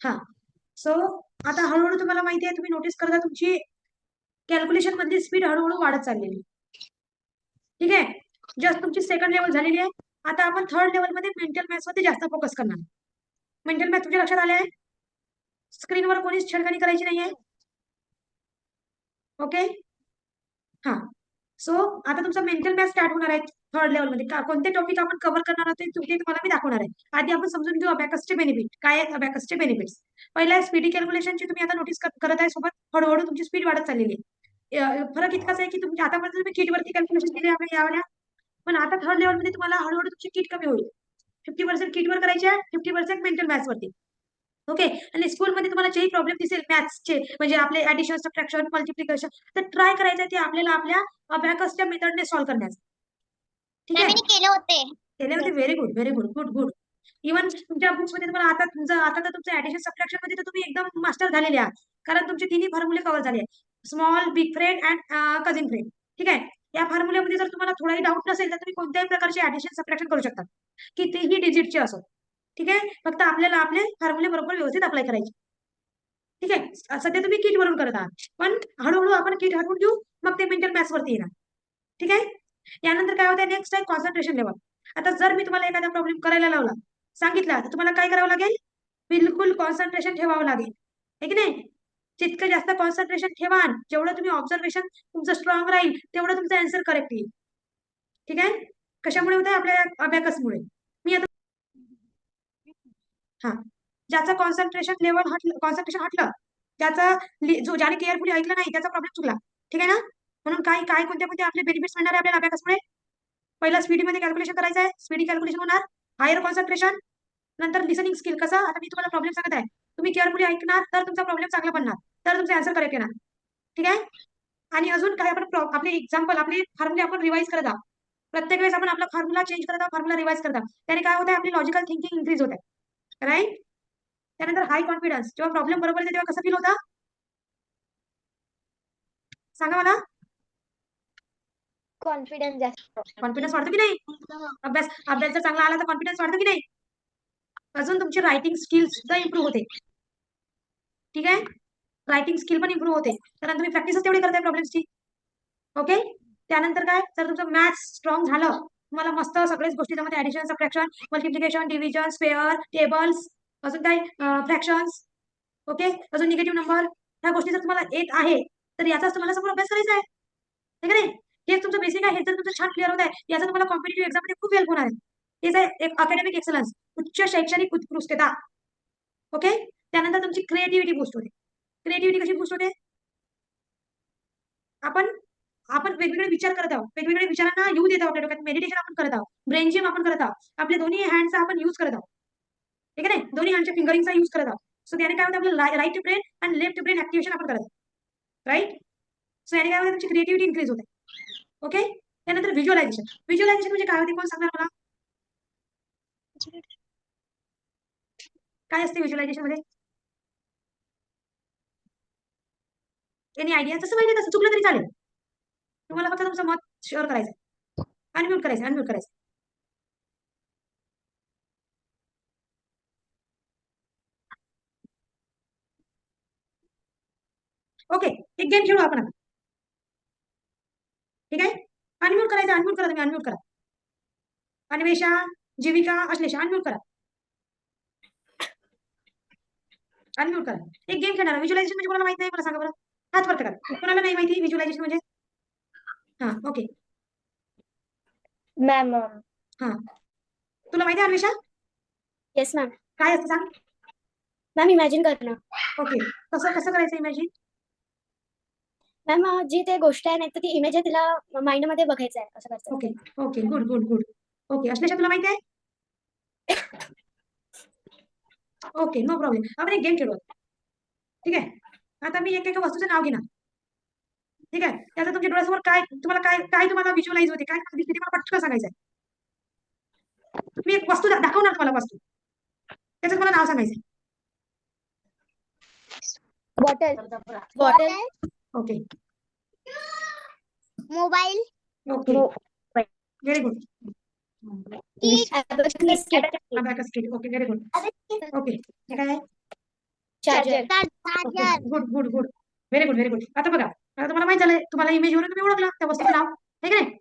हा. सो आता हळूहळू तुम्हाला माहिती आहे, तुम्ही नोटीस करता तुमची कॅल्क्युलेशन मधली स्पीड हळूहळू वाढत चाललेली. ठीक आहे. जस्ट तुमची सेकंड लेवल झालेली आहे. आता आपण थर्ड लेवल मध्ये मेंटल मॅथ्स मध्ये जास्त फोकस करणार. मेंटल मॅथ तुमच्या लक्षात आले आहे. स्क्रीनवर कोणीच छेडखानी करायची नाहीये. ओके. हा. सो आता तुमचा मेंटल मॅथ स्टार्ट होणार आहे थर्ड लेवल मध्ये. कोणते टॉपिक आपण कव्हर करणार आहोत ते तुम्हाला मी दाखवणार आहे. आधी आपण समजून घेऊ अबॅकसचे बेनिफिट काय आहेत. अबॅकसचे बेनिफिट्स पहिला स्पीडी कॅल्क्युलेशनची तुम्ही आता नोटीस करत आहे. सोबत हळूहळू तुमची स्पीड वाढत चाललेली आहे. फरक इतकाच आहे की तुम्ही आतापर्यंत तुम्ही किटवरती कॅल्क्युलेशन केली आपण यावेळेला, पण आता थर्ड लेवल मध्ये तुम्हाला हळूहळू तुमची किट कमी होईल. 50% किटवर करायची आहे, 50% मेंटल मॅथ्स वरती. ओके. आणि स्कूलमध्ये तुम्हाला जेही प्रॉब्लेम दिसेल मॅथ्सचे, म्हणजे आपले ऍडिशन, सबट्रॅक्शन, मल्टिप्लिकेशन, तर ट्राय करायचं आहे ते आपल्याला आपल्या अबॅकसच्या मेथडने सॉल्व्ह करण्याचं. ठीक आहे. केले होते. केले होते. Very good, very good, good good. Even तुमच्या बुक्स मध्ये तुम्हाला आता तर तुमचं ऍडिशन सबट्रॅक्शन मध्ये तर तुम्ही एकदम मास्टर झालेले आहात, कारण तुमचे तिन्ही फॉर्म्युले कव्हर झाले आहेत. Small, big friend and cousin friend. ठीक आहे. या फॉर्म्युल्यामध्ये जर तुम्हाला थोडाही डाऊट नसेल तर तुम्ही कोणत्याही प्रकारचे ऍडिशन सबट्रॅक्शन करू शकता, कितीही डिजिटचे असो. ठीक आहे. फक्त आपल्याला आपले फॉर्म्युले बरोबर व्यवस्थित अप्लाय करायचे. ठीक आहे. सध्या तुम्ही किट वरून करत आहात, पण हळूहळू आपण किट हटवून घेऊ, मग ते मेंटल मॅथ्स वरती येणार. ठीक आहे. यानंतर काय होतं, नेक्स्ट आहे कॉन्सन्ट्रेशन लेवल. आता जर मी तुम्हाला एखादा प्रॉब्लेम करायला लावला, सांगितला, तर तुम्हाला काय करावं लागेल, बिलकुल कॉन्सन्ट्रेशन ठेवावं लागेल. आहे की नाही. जितकं जास्त कॉन्सन्ट्रेशन ठेवाल, जेवढं तुम्ही ऑब्झर्वेशन तुमचं स्ट्रॉंग राहील, तेवढं तुमचं आन्सर करेक्ट येईल. ठीक आहे. कशामुळे होतं, आपल्या अबॅकसमुळे. मी आता हा, ज्याचं कॉन्सन्ट्रेशन हटलं, त्याचा जो ज्याने केअरफुली ऐकलं नाही त्याचा प्रॉब्लेम चुकला. ठीक आहे ना. म्हणून काय काय कोणत्या आपले बेनिफिट्स मिळणार आहे आपल्याला अबॅकसमुळे. पहिला स्पीडीमध्ये कॅल्क्युलेशन करायचं आहे, स्पीडी कॅल्क्युलेशन होणार. Higher concentration. नंतर लिसनिंग स्किल. कसं, आता मी तुम्हाला प्रॉब्लेम सांगत आहे, तुम्ही केअरफुली ऐकणार तर तुमचा प्रॉब्लेम चांगला बनणार, तर तुमचे आन्सर करेक्ट येणार. ठीक आहे. आणि अजून काय, आपण आपले एक्झाम्पल, आपले फॉर्म्युले आपण रिवाइज करत आहोत. प्रत्येक वेळेस आपण आपला फॉर्म्युला चेंज करत आहोत, फॉर्म्युला रिवाइज करत आहोत. त्याने काय होतं, आपली लॉजिकल थिंकिंग इन्क्रीज होत आहे. राईट. त्यानंतर हाय कॉन्फिडन्स. जेव्हा प्रॉब्लेम बरोबर येते तेव्हा कसं फील होतं, सांगा मला. कॉन्फिडन्स जास्त. कॉन्फिडन्स वाढतो की नाही. अभ्यास जर चांगला आला तर कॉन्फिडन्स वाढतो की नाही. अजून तुमची रायटिंग स्किल सुद्धा इम्प्रूव्ह होते. ठीक आहे. रायटिंग स्किल पण इम्प्रूव्ह होते, कारण तुम्ही प्रॅक्टिसच तेवढी करताय प्रॉब्लेम्सची. ओके. त्यानंतर काय, जर तुमचं मॅथ्स स्ट्रॉंग झालं, तुम्हाला मस्त सगळ्याच गोष्टी त्यामध्ये addition, subtraction, multiplication, division, square, tables, अजून काय फ्रॅक्शन्स. ओके. अजून निगेटिव्ह नंबर, ह्या गोष्टी जर तुम्हाला येत आहे, तर याचाच तुम्हाला समोर अभ्यास करायचा आहे. ठीक आहे. हे तुमचं बेसिक आहे. हे जर तुमचं छान क्लिअर होत आहे, याचा तुम्हाला कॉम्पिटेटिव्ह एक्झाम मध्ये खूप हेल्प होणार आहे. हेच आहे एक अकॅडमिक एक्सलन्स, उच्च शैक्षणिक उत्कृष्टता. ओके. त्यानंतर तुमची क्रिएटिव्हिटी बूस्ट होते. क्रिएटिव्हिटी कशी बूस्ट होते, आपण आपण वेगवेगळे विचार करत आहोत, वेगवेगळ्या विचारांना येऊ देत आहोत आपल्या डोक्यात. मेडिटेशन आपण करत आहोत, ब्रेन जिम आपण करत आहोत, आपले दोन्ही हँडचा आपण युज करत आहोत. ठीक आहे. दोन्ही हँडच्या फिंगरिंगचा युज करत आहोत. सो त्याने काय होतं, आपलं राईट ब्रेन आणि लेफ्ट ब्रेन ऍक्टिव्हेशन आपण करत आहोत. राईट. सो याने काय होतं, तुमची क्रिएटिव्हिटी इन्क्रीज होते. ओके. त्यानंतर व्हिज्युअलायझेशन. व्हिज्युअलायझेशन म्हणजे काय होते, कोण सांगणार मला, काय असते व्हिज्युअलायझेशन मध्ये. Any idea. तसं माहिती, तसं चुकलं तरी चालेल, तुम्हाला फक्त तुमचं मत शेअर करायचं. अनम्यूट करायचं, अनम्यूट करायचं. ओके. एक गेम खेळू आपण आता. ठीक आहे. अनम्यूट करायचं, अनम्यूट करा, तुम्ही अनम्यूट करा. अन्वेषा, जीविका, अश्लेषा, अनम्यूट करा, अनम्यूट करा. एक गेम खेळणार. व्हिज्युअलायझेशन म्हणजे कोणाला माहित नाही, मला सांगा बरं, हात वर करा. कोणाला नाही माहिती व्हिज्युअलायझेशन म्हणजे. हा. ओके. मॅम. हा, तुला माहिती आहे अन्वेषा, येस मॅम. काय असतं सांग. मॅम इमॅजिन करणं. ओके. कसं कसं करायचं इमॅजिन. मॅम जी ते गोष्ट आहे नाही तर ती इमेज आहे, तिला माइंड मध्ये बघायचं आहे असं करायचं. Okay. Okay. Good good good. Okay. Ashlesha, तुला माहिती आहे. ओके. No problem. आपण एक गेम खेळू. ठीक आहे. आता मी एक वस्तूचं नाव घेणार. ठीक आहे. त्याचं तुमच्या डोळ्यासमोर काय, तुम्हाला काय काय तुम्हाला व्हिज्युअलाइज होते, काय दिसते ते मला पटकन सांगायचं आहे. मी एक वस्तू दाखवणार तुम्हाला, वस्तू, त्याचं तुम्हाला नाव सांगायचं. Bottle. Bottle. Okay. Mobile. Okay. Very good. Abacus. Abacus kit. Okay. Very good. Okay. हे काय आहे. Charger. Good good good. Very good very good. आता बघा, आता तुम्हाला माहित झालंय, तुम्हाला इमेजवरून तुम्ही ओळखला त्या वस्तूचं नाव, हे की नाही?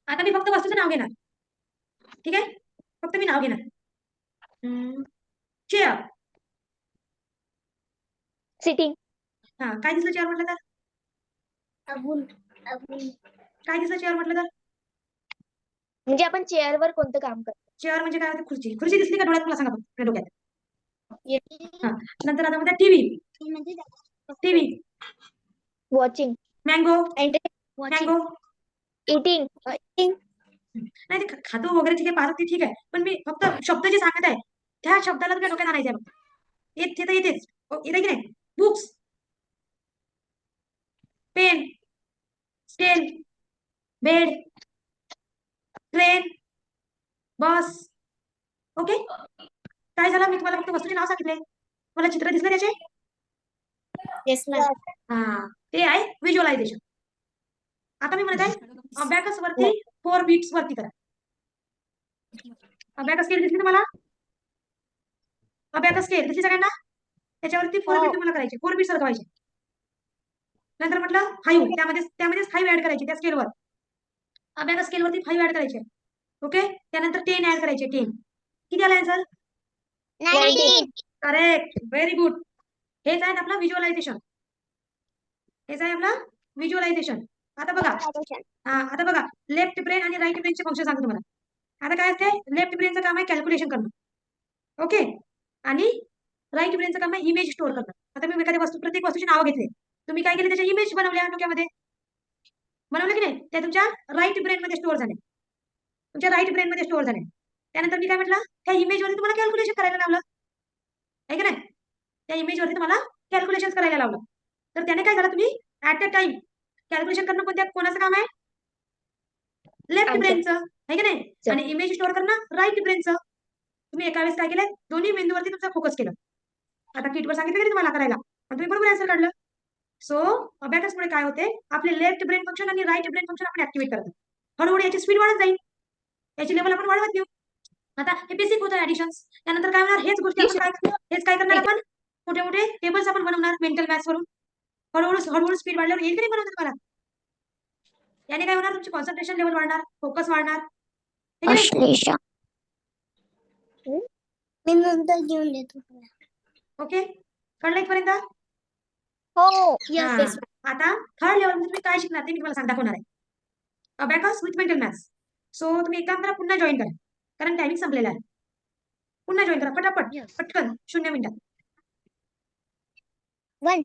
आता मी फक्त वस्तूचं नाव घेणार, ठीक आहे? फक्त मी नाव घेणार. चेअर. सिटिंग. हा, काय दिसलं चेअर म्हटलं तर? काय दिसलं चेअर म्हटलं तर? म्हणजे आपण चेअरवर कोणतं काम करतो. चेअर म्हणजे काय होतं? खुर्ची. खुर्ची दिसली का डोळ्यात? मला सांगा बघ, आपल्या डोक्यात. हा, नंतर आता म्हणतात TV. TV. Watching. Mango. Watching. Mango. Eating. नाही, ते खातो वगैरे ठीक आहे, पाहतो ते ठीक आहे, पण मी फक्त शब्द जे सांगत आहे त्या शब्दाला तुझ्या डोक्यात आणायचं आहे. येते तर येतेच, येते की नाही? Books. Pen. Scale. Bed. Train. Bus. Okay. काय झालं? मी तुम्हाला फक्त वस्तूचे नाव सांगितले, मला चित्र दिसलं त्याचे. Yes ma'am. हा, ते आहे व्हिज्युअलायझेशन. आता मी म्हणत आहे अबॅकस वरती 4 बीट्स वरती करा. अबॅकस स्केल दिसली तुम्हाला? अबॅकस स्केल दिसली सगळ्यांना? त्याच्यावरती 4 बीट तुम्हाला करायचे, 4 बीट सरकवायचे. नंतर म्हटलं 5, त्यामध्येच 5 ऍड करायचे त्या स्केलवर. अबॅकस स्केलवरती 5 ऍड करायचे. ओके. त्यानंतर 10 ऍड करायचे. 10 किती आला आन्सर? 19. करेक्ट. Very good. हेच आहे आपला व्हिज्युअलायझेशन. हेच आहे आपला व्हिज्युअलायझेशन. आता बघा, आता बघा, लेफ्ट ब्रेन आणि राईट ब्रेनचे फंक्शन सांगतो तुम्हाला. आता काय असते? लेफ्ट ब्रेनचं काम आहे कॅल्क्युलेशन करणं, ओके, आणि राईट ब्रेनचं काम आहे इमेज स्टोअर करणं. आता मी एखाद्या वस्तू, प्रत्येक वस्तूची नाव घेतले, तुम्ही काय केले? त्याच्या इमेज बनवल्या डोक्यामध्ये, बनवलं की नाही? त्या तुमच्या राईट ब्रेन मध्ये स्टोअर झाले, तुमच्या राईट ब्रेन मध्ये स्टोअर झाले. त्यानंतर मी काय म्हटलं? त्या इमेजवरती तुम्हाला कॅल्क्युलेशन करायला लावलं, आहे की नाही? त्या इमेजवरती तुम्हाला कॅल्क्युलेशन करायला लावलं. तर त्याने काय झालं? तुम्ही ऍट अ टाइम कॅल्क्युलेशन करणं कोणाचं काम आहे? लेफ्ट ब्रेनचं, आहे की नाही? आणि इमेज स्टोअर करणं राईट ब्रेनचं. तुम्ही एका वेळेस काय केलं? दोन्ही मेंदूवरती तुमचा फोकस केलं. आता किटवर सांगितलं की तुम्हाला करायला, आणि तुम्ही बरोबर आन्सर काढलं. सो अबॅकस मुळे काय होते? आपले लेफ्ट ब्रेन फंक्शन आणि राईट ब्रेन फंक्शन आपण ऍक्टिव्हेट करतो. हळूहळू याची स्पीड वाढत जाईल, याची लेवल आपण वाढवत घेऊ. आता हे बेसिक होतं ऍडिशन्स. त्यानंतर काय होणार? हेच गोष्टी आपण काय करणार? आपण मोठे मोठे टेबल्स आपण बनवणार मेंटल मॅथ्स वरून. हळूहळू हळूहळू स्पीड वाढल्यावर येईल की नाही बनवतात तुम्हाला? याने काय होणार? तुमची कॉन्सन्ट्रेशन लेवल वाढणार, फोकस वाढणार, ठीक आहे? मी नंतर घेऊन देतो. ओके, कळलं इथपर्यंत? हो. हा. आता थर्ड लेवल मध्ये तुम्ही काय शिकणार ते मी तुम्हाला दाखवणार आहे. Abacus with mental maths. So तुम्ही एक काम करा, पुन्हा जॉईन करा, कारण टायमिंग संपलेला आहे. पुन्हा जॉईन करा पटापट, पटकन, 0 मिनिटात. 1